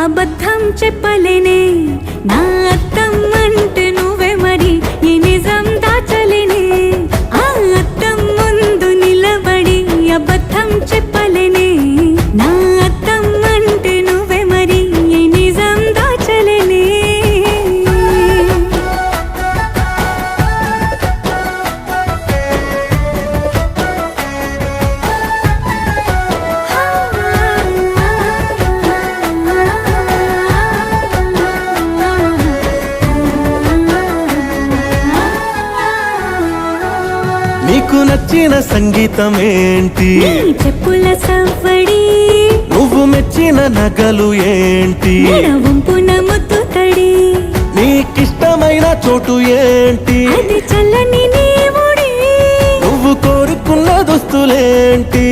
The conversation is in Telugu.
అబద్ధం చెప్పలేనే నా అద్దం అంటే నువ్వే మరి ఈ నిజం దాచలేనే ఆ అద్దం ముందు నిలబడి అబద్ధం చెప్పలేనే నా అద్దం అంటే నువ్వే మరి ఈ నిజం దాచలేనే నీకు నచ్చిన సంగీతం ఏంటి? నీ చెప్పుల సవ్వడి. నువ్వు మెచ్చిన నగలు ఏంటి? వంపున ముద్దు తడి. నీకిష్టమైన చోటు ఏంటి? అది చల్లని నీ ఒడి. నువ్వు కోరుకున్న దుస్తులేంటి?